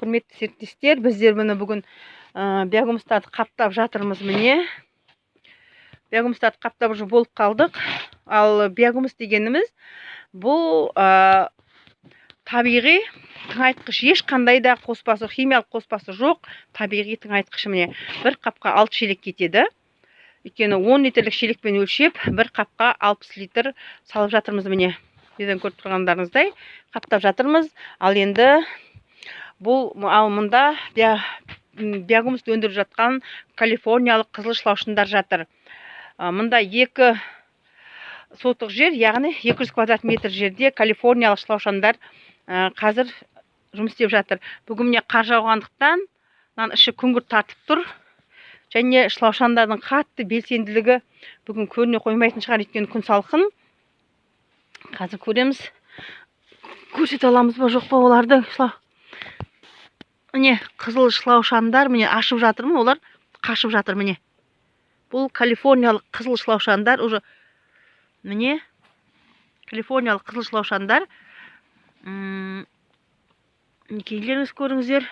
құрметті серіктестер, біздер міне бүгін биогумустарды қаптап жатырмыз. Міне биогумустарды қаптап уже болып қалдық. Ал биогумус дегеніміз бұл табиғи тыңайтқыш, ешқандай да қоспасы, химиялық қоспасы жоқ, табиғи тыңайтқыш. Міне бір қапқа 6 шелек кетеді. Өйткені 10 литрлік шелекпен өлшеп, бір қапқа 60 литр салып жатырмыз. Міне видеодан көріп тұрғандарыңыздай қаптап жатырмыз. Ал енді бұл мұнда биогумусты өндіріп жатқан калифорниялық қызыл шлаушындар жатыр. Мұнда 2 сотық жер, яғни 200 квадрат метр жерде калифорниялық шлаушандар қазір жұмыс істеп жатыр. Бүгін міне қар жауғандықтан іші күңгірт тартып тұр. Және шлаушандардың қатты белсенділігі бүгін көріне қоймайтын шығар, өйткені күн салқын. Қазір көреміз. Көрсете аламыз ба, жоқ па оларды? Міне қызыл шлаушандар міне ашып жатырмын, олар қашып жатыр. Міне бұл калифорниялық қызыл шлаушандар, уже міне калифорниялық қызыл шлаушандар. Кейлеріңіз көріңіздер.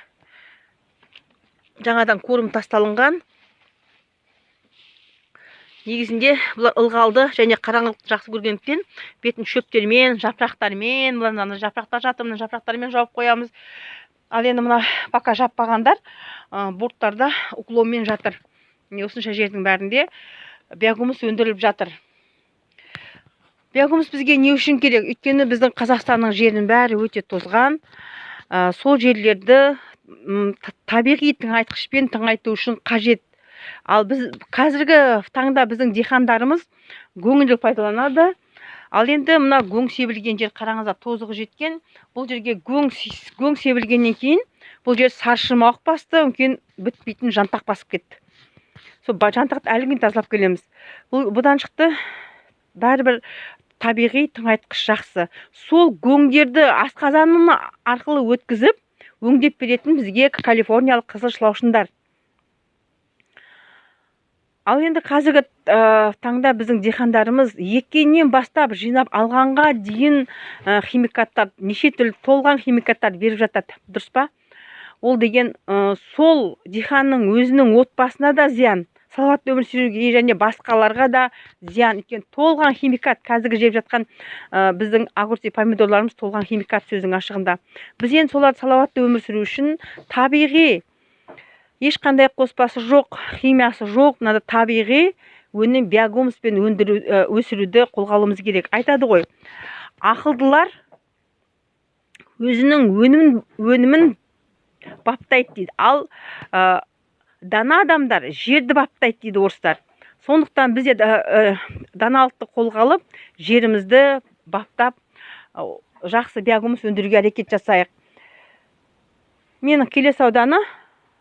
Жаңадан көрім тасталынған. Негізінде бұлар ылғалды және қараңғылықты жақсы көргендіктен бетін шөптермен, жапырақтармен, мына жапырақтар жатыр, мына жапырақтармен жауып қоямыз. Ал енді мына пока жаппағандар борттарда уклонмен жатыр. Осынша жердің бәрінде биогумус өндіріліп жатыр. Биогумус бізге не үшін керек? Өйткені біздің Қазақстанның жерінің бәрі өте тозған. Сол жерлерді табиғи тыңайтқышпен тыңайту үшін қажет. Ал біз қазіргі таңда біздің диқандарымыз көңілді пайдаланады. Ал енді мына көң себілген жер, қараңыздар, тозығы жеткен. Бұл жерге көң себілгеннен кейін бұл жер саршымауық басты, мүмкін бітпейтін жантақ басып кетті. Сол жантақты әлі тазалап келеміз. Бұдан шықты бәрібір табиғи тыңайтқыш жақсы. Сол көңдерді асқазанның арқылы өткізіп, өңдеп беретін бізге калифорниялық қызыл шлаушындар. Ал енді қазіргі таңда біздің диқандарымыз еккеннен бастап жинап алғанға дейін химикаттар, неше түрлі толған химикаттар беріп жатады. Дұрыс па? Ол деген сол диқанның өзінің отбасына да зиян, салауатты өмір сүруге және басқаларға да зиян. Өйткені толған химикат, қазіргі жеп жатқан біздің огурцы, помидорларымыз толған химикат сөздің ашығында. Біз енді соларды салауатты өмір сүру үшін табиғи, ешқандай қоспасы жоқ, химиясы жоқ, мынада табиғи өнім биогумуспен өсіруді қолға алуымыз керек. Айтады ғой, ақылдылар өзінің өнімін баптайды дейді. Ал дана адамдар жерді баптайды дейді орыстар. Сондықтан біз даналықты қолға алып, жерімізді баптап, жақсы биогумус өндіруге әрекет жасайық. Менің Келес ауданы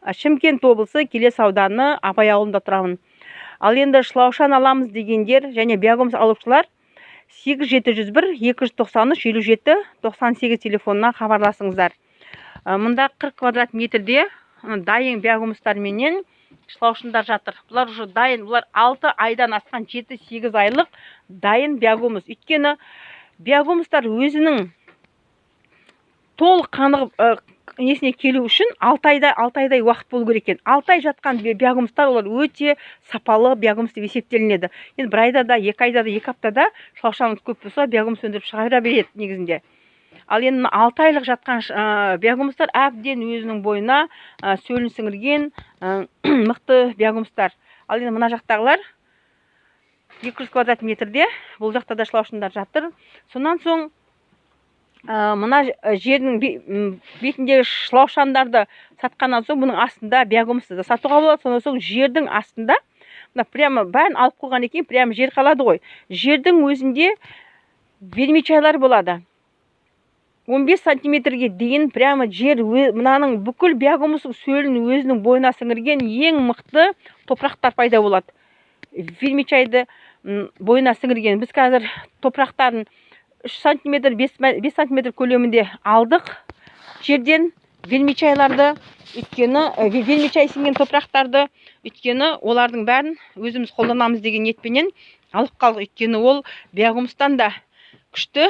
Шымкент облысы, Келес ауданы, Абай ауылында тұрамын. Ал енді шлаушан аламыз дегендер және биогумус алушылар 8701-293-57-98 телефонына хабарласыңыздар. Мұнда 40 квадрат метрде дайын биогумустар менен шлаушындар жатыр. Бұлар уже дайын, бұлар 6 айдан асқан 7-8 айлық дайын биогумус. Өйткені биогумустар өзінің толық қанығып несіне келу үшін 6 айдай уақыт болу керек екен. 6 ай жатқан биогумустар олар өте сапалы биогумус деп есептелінеді. Енді бір айда да, 2 айда да, 2 аптада шлаушанымыз көп болса, биогумус өндіріп шығара береді негізінде. Ал енді 6 айлық жатқан биогумустар әбден өзінің бойына сөлін сіңірген мықты биогумустар. Ал енді мына жақтағылар 200 квадрат метрде, бұл жақта да шлаушындар жатыр. Сонан соң мына жердің бетіндегі шлаушандарды сатқаннан соң бұның астында биогумусты да сатуға болады. Сонан соң жердің астында прямо бәрін алып қойған екен, прямо жер қалады ғой. Жердің өзінде вермичайлар болады. 15 сантиметрге дейін прямо жер, мынаның бүкіл биогумустың сөлін өзінің бойына сіңірген ең мықты топырақтар пайда болады. Вермичайды бойына сіңірген. Біз қазір топырақтарын 3 сантиметр, 5 сантиметр көлемінде алдық жерден вермичайларды, өйткені вермичай сіңген топырақтарды, өйткені олардың бәрін өзіміз қолданамыз деген ниетпенен алып қалдық. Өйткені ол биогумустан да күшті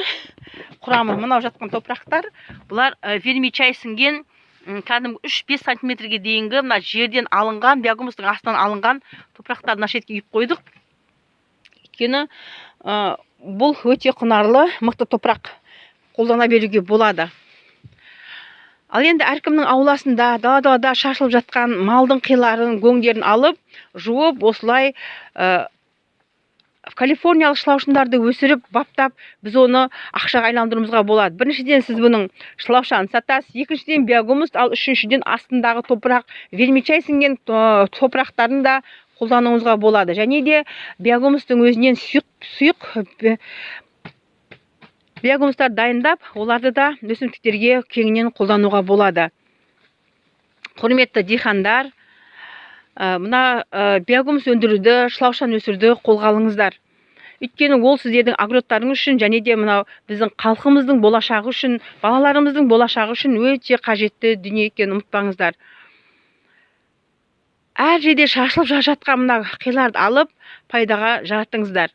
құрамы. Мынау жатқан топырақтар, бұлар вермичай сіңген кәдімгі 3-5 сантиметрге дейінгі мына жерден алынған, биогумустың астынан алынған топырақтарды мына шетке үйіп қойдық. Өйткені бұл өте құнарлы, мықты топырақ, қолдана беруге болады. Ал енді әркімнің ауласында, далада шашылып жатқан малдың қиларын, гөңдерін алып, жуып, осылай калифорниялық шылаушындарды өсіріп, баптап, біз оны ақшаға айналдыруымызға болады. Біріншіден сіз бұның шылаушанын сатасыз, екіншіден биогумус, ал үшіншіден астындағы топырақ, вермичай сіңген топырақтарын да қолдануыңызға болады. Және де биогумустың өзінен сұйық биогумустар дайындап, оларды да өсімдіктерге кеңінен қолдануға болады. Құрметті дихандар, мына биогумус өндіруді, шылаушан өсіруді қолға алыңыздар. Өйткені ол сіздердің агроттарыңыз үшін, және де мынау біздің халқымыздың болашағы үшін, балаларымыздың болашағы үшін өте қажетті дүние екенін ұмытпаңыздар. Әр жерде шашылып жатқан мына қиларды алып, пайдаға жаратыңыздар.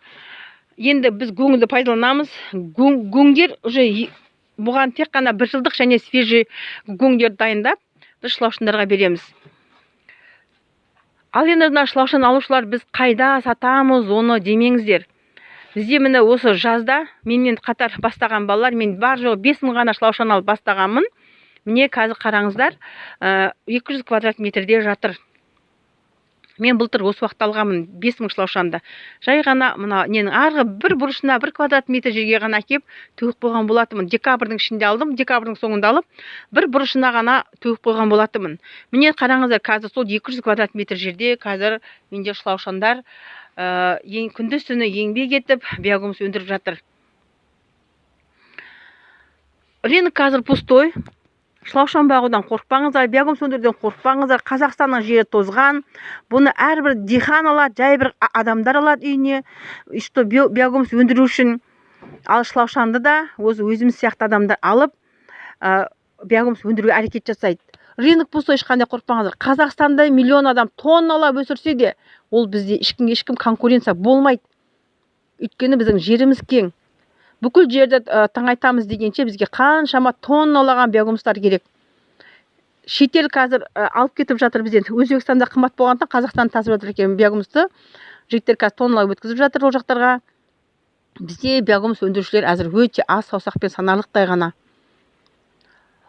Енді біз гөңді пайдаланамыз. Гөңдер уже бұған тек қана 1 жылдық және свежий гөңдер дайындап, біз шылаушындарға береміз. Ал енді мына шылаушан алушылар біз қайда сатамыз оны демеңіздер. Бізде міне осы жазда менімен қатар бастаған балалар, мен бар жоғы 5 мың ғана шылаушан алып бастағанмын. Міне қазір қараңыздар, 200 квадрат метрде жатыр. Мен былтыр осы уақытта алғанмын 5 мың шылаушанды. Жай ғана мына ненің арғы бір бұрышына 1 квадрат метр жерге ғана кеп төгіп қойған болатынмын. Декабрьдің ішінде алдым, декабрьдің соңында алып, бір бұрышына ғана төгіп қойған болатынмын. Міне қараңыздар, қазір сол 200 квадрат метр жерде қазір менде шылаушандар күндіз түні еңбек етіп, биогумус өндіріп жатыр. Рынок қазір пустой. Шылаушан бағудан қорықпаңыздар, биогумус өндіруден қорықпаңыздар. Қазақстанның жері тозған. Бұны әрбір дихан алады, жай бір адамдар алады үйіне, что биогумус өндіру үшін. Ал шылаушанды да өзіміз сияқты адамдар алып, биогумус өндіруге әрекет жасайды. Рынок пустой, ешқандай қорықпаңыздар. Қазақстанда миллион адам тонналап өсірсе де, ол бізде ешкім конкуренция болмайды. Өйткені біздің жеріміз кең. Бүкіл жерді таңайтамыз дегенше бізге қаншама тонналаған биогумустар керек. Шетел қазір алып кетіп жатыр бізден. Өзбекстанда қымбат болғандықтан Қазақстан тасып жатыр екен биогумусты. Жігіттер қазір тонналап өткізіп жатыр ол жақтарға. Бізде биогумус өндірушілер әзір өте аз, саусақпен санарлықтай ғана.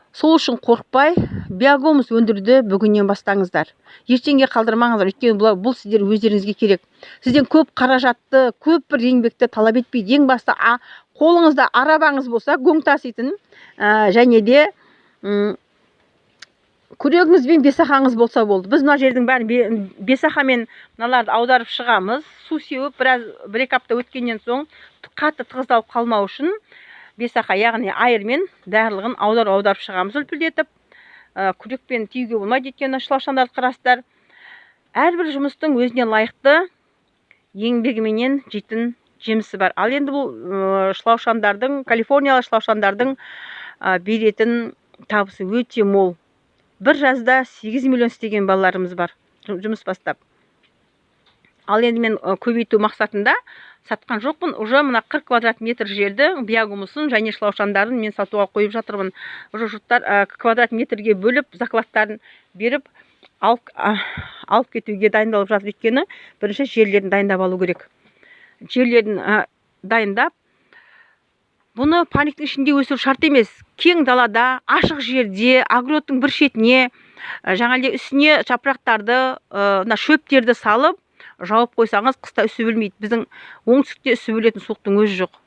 Сол үшін қорықпай, биогумус өндіруді бүгіннен бастаңыздар. Ертеңге қалдырмаңыздар, өйткені бұл сіздер өздеріңізге керек. Сізден көп қаражатты, көп бір еңбекті талап етпейді. Ең басты қолыңызда арабаңыз болса, гөң таситын, және де күрегіңіз бен бесақаңыз болса болды. Біз мына жердің бәрін бесақамен мыналарды аударып шығамыз. Су сеуіп, бір-екі апта өткеннен соң қатты тығыздалып қалмау үшін бесақа, яғни айырмен барлығын аударып шығамыз үлпілдетіп. Күрекпен тиюге болмайды, өйткені шылаушандарды қарастар. Әрбір жұмыстың өзіне лайықты еңбегіменен жейтін жемісі бар. Ал енді бұл шылаушандардың, калифорниялық шылаушандардың беретін табысы өте мол. Бір жазда 8 миллион істеген балаларымыз бар, жұмыс бастап. Ал енді мен көбейту мақсатында сатқан жоқпын. Уже мына 40 квадрат метр жерді биогумусын және шылаушандарын мен сатуға қойып жатырмын. Уже жұрттар квадрат метрге бөліп, закладтарын беріп, алып кетуге дайындалып жатыр. Өйткені бірінші жерлерін дайындап алу керек. Жерлерін дайындап, бұны паниктің ішінде өсіру шарт емес. Кең далада, ашық жерде, огородтың бір шетіне, жаңағыдай үстіне жапырақтарды, шөптерді салып, жауып қойсаңыз, қыста үсіп өлмейді. Біздің оңтүстікте үсіп өлетін суықтың өзі жоқ.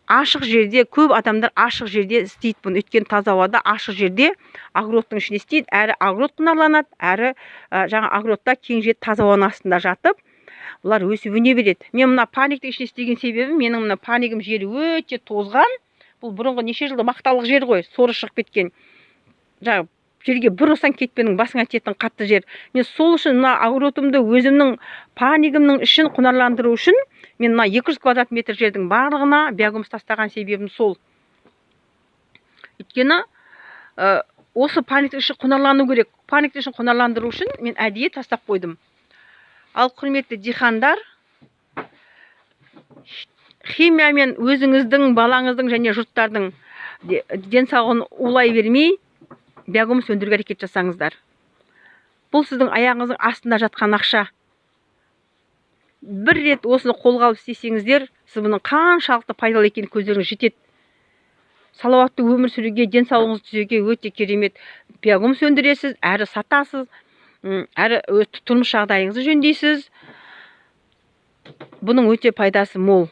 Ашық жерде, көп адамдар ашық жерде істейді бұны. Өйткені таза ауада, ашық жерде огородтың ішінде істейді. Әрі огород құнарланады, әрі жаңа огородта кең жер таза ауаның астында жатып, бұлар өсіп өне береді. Мен мына паниктің ішіне істеген себебім, менің мына панигім жері өте тозған. Бұл бұрынғы неше жылда мақталық жер ғой, соры шығып кеткен. Жаңа жерге бір ұрсаң кетпенің басыңа тиетін қатты жер. Мен сол үшін мына огородымды өзімнің панигімнің ішін құнарландыру үшін мен мына 200 квадрат метр жердің барлығына биогумус тастаған себебім сол. Өйткені осы паниктің ішін құнарлану керек. Паниктің ішін құнарландыру үшін мен әдейі тастап қойдым. Ал құрметті дихандар, химиямен өзіңіздің, балаңыздың және жұрттардың денсаулығын улай бермей, биогумус өндіруге әрекет жасаңыздар. Бұл сіздің аяғыңыздың астында жатқан ақша. Бір рет осыны қолға алып істесеңіздер, сіз бұның қаншалықты пайдалы екенін көздеріңіз жетеді. Салауатты өмір сүруге, денсаулығыңызды түзеуге өте керемет. Биогумус өндіресіз, әрі сатасыз, әрі тұрмыс жағдайыңызды жөндейсіз. Бұның өте пайдасы мол.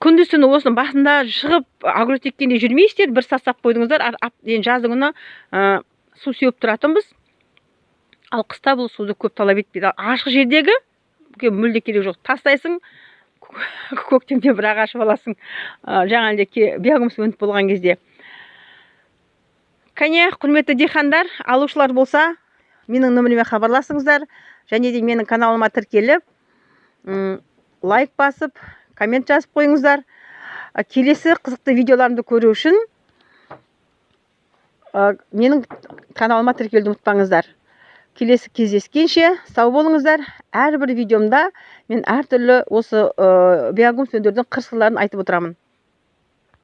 Күндіз-түні осының басында шығып агротеккенде жүрмейсіздер, бір сасап қойдыңыздар. Жаздың күні су сеуіп тұратынбыз. Ал қыста бұл суды көп талап етпейді. Ашық жердегі мүлде керек жоқ. Тастайсың, көктемде бір ағаш аласың. Жаңағыдай биогумус өніп болған кезде. Кәне, құрметті дихандар, алушылар болса, менің нөміріме хабарласыңыздар. Және де менің каналыма тіркеліп, лайк басып, коммент жазып қойыңыздар. Келесі қызықты видеоларымды көру үшін менің каналыма тіркелуді ұмытпаңыздар. Келесі кездескенше сау болыңыздар. Әрбір видеомда мен әртүрлі осы биогумус өндірудің қыр-сырларын айтып отырамын.